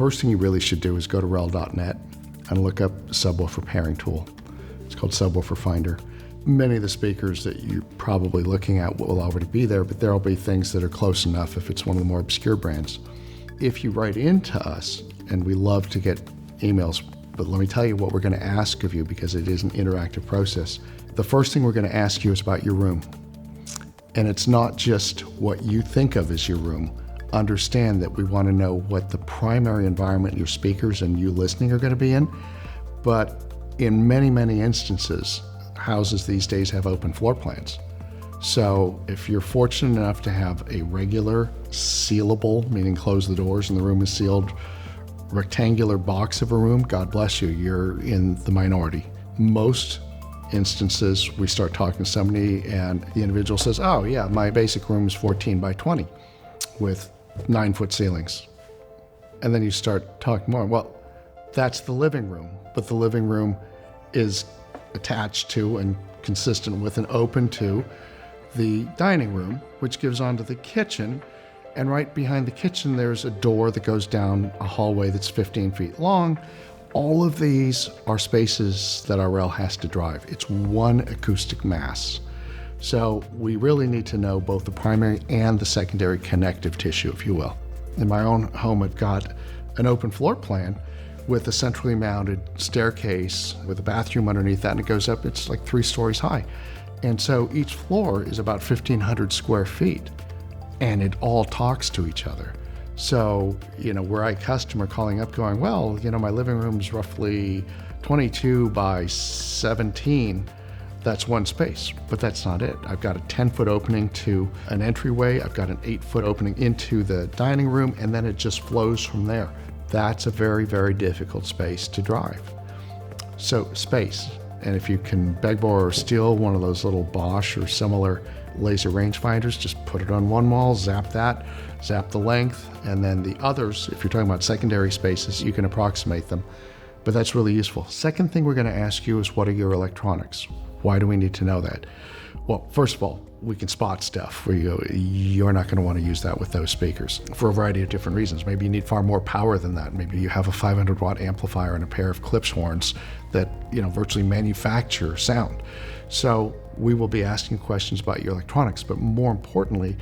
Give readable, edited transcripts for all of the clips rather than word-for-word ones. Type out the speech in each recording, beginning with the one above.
first thing you really should do is go to rel.net and look up subwoofer pairing tool. It's called Subwoofer Finder. Many of the speakers that you're probably looking at will already be there, but there'll be things that are close enough if it's one of the more obscure brands. If you write into us, and we love to get emails, but let me tell you what we're going to ask of you because it is an interactive process. The first thing we're going to ask you is about your room. And it's not just what you think of as your room. Understand that we want to know what the primary environment your speakers and you listening are going to be in. But in many, many instances, houses these days have open floor plans. So if you're fortunate enough to have a regular sealable, meaning close the doors and the room is sealed, rectangular box of a room, God bless you, you're in the minority. Most instances, we start talking to somebody and the individual says, oh yeah, my basic room is 14 by 20 with 9-foot ceilings. And then you start talking more. Well, that's the living room, but the living room is attached to and consistent with and open to the dining room, which gives onto the kitchen. And right behind the kitchen, there's a door that goes down a hallway that's 15 feet long. All of these are spaces that our REL has to drive. It's one acoustic mass. So we really need to know both the primary and the secondary connective tissue, if you will. In my own home, I've got an open floor plan with a centrally mounted staircase with a bathroom underneath that, and it goes up, it's like 3 stories high. And so each floor is about 1,500 square feet, and it all talks to each other. So, were I a customer calling up going, well, my living room is roughly 22 by 17, that's one space, but that's not it. I've got a 10-foot opening to an entryway, I've got an 8-foot opening into the dining room, and then it just flows from there. That's a very, very difficult space to drive. So space, and if you can beg, borrow, or steal one of those little Bosch or similar laser rangefinders, just put it on one wall, zap that, zap the length, and then the others, if you're talking about secondary spaces, you can approximate them, but that's really useful. Second thing we're going to ask you is, what are your electronics? Why do we need to know that? Well, first of all, we can spot stuff where you're not going to want to use that with those speakers for a variety of different reasons. Maybe you need far more power than that. Maybe you have a 500-watt amplifier and a pair of Klipsch horns that virtually manufacture sound. So we will be asking questions about your electronics, but more importantly,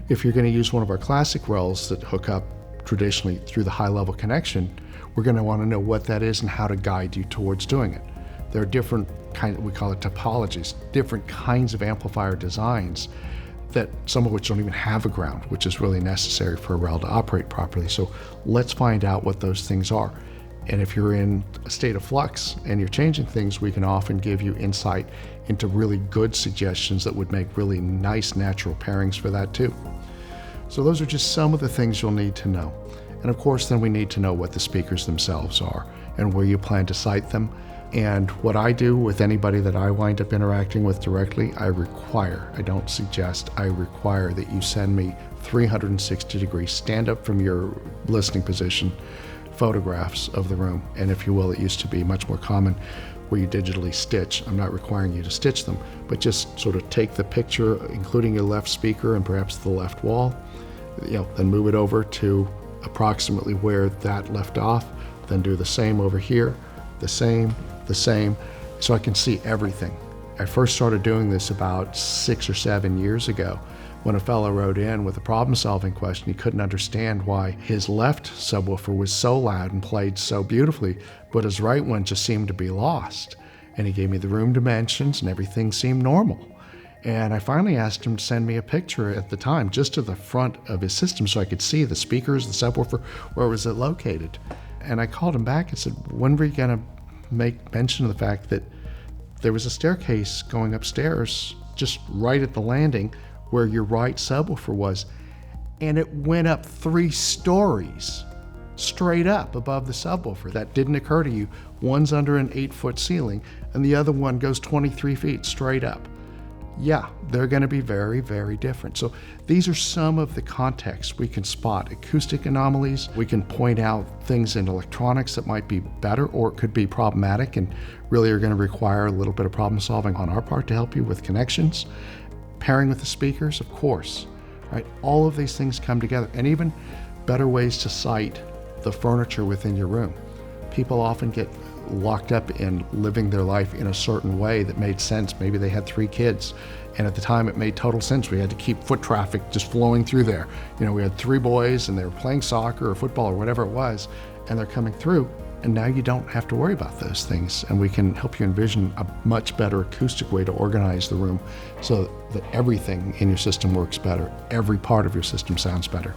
if you're going to use one of our classic RELs that hook up traditionally through the high-level connection, we're going to want to know what that is and how to guide you towards doing it. There are different kinds, we call it topologies, different kinds of amplifier designs that some of which don't even have a ground, which is really necessary for a REL to operate properly. So let's find out what those things are. And if you're in a state of flux and you're changing things, we can often give you insight into really good suggestions that would make really nice natural pairings for that too. So those are just some of the things you'll need to know. And of course, then we need to know what the speakers themselves are and where you plan to site them. And what I do with anybody that I wind up interacting with directly, I don't suggest, I require that you send me 360-degree stand up from your listening position photographs of the room. And if you will, it used to be much more common where you digitally stitch. I'm not requiring you to stitch them, but just sort of take the picture, including your left speaker and perhaps the left wall, then move it over to approximately where that left off, then do the same over here, the same, so I can see everything. I first started doing this about 6 or 7 years ago when a fellow wrote in with a problem-solving question. He couldn't understand why his left subwoofer was so loud and played so beautifully, but his right one just seemed to be lost. And he gave me the room dimensions and everything seemed normal. And I finally asked him to send me a picture at the time, just to the front of his system so I could see the speakers, the subwoofer, where was it located. And I called him back and said, when were you going to make mention of the fact that there was a staircase going upstairs just right at the landing where your right subwoofer was, and it went up 3 stories straight up above the subwoofer. That didn't occur to you. One's under an 8-foot ceiling and the other one goes 23 feet straight up. Yeah, they're going to be very, very different. So these are some of the contexts. We can spot acoustic anomalies. We can point out things in electronics that might be better or it could be problematic and really are going to require a little bit of problem solving on our part to help you with connections. Pairing with the speakers, of course, right? All of these things come together, and even better ways to cite the furniture within your room. People often get locked up in living their life in a certain way that made sense. Maybe they had 3 kids, and at the time it made total sense. We had to keep foot traffic just flowing through there. You know, we had 3 boys and they were playing soccer or football or whatever it was, and they're coming through. And now you don't have to worry about those things, and we can help you envision a much better acoustic way to organize the room so that everything in your system works better. Every part of your system sounds better.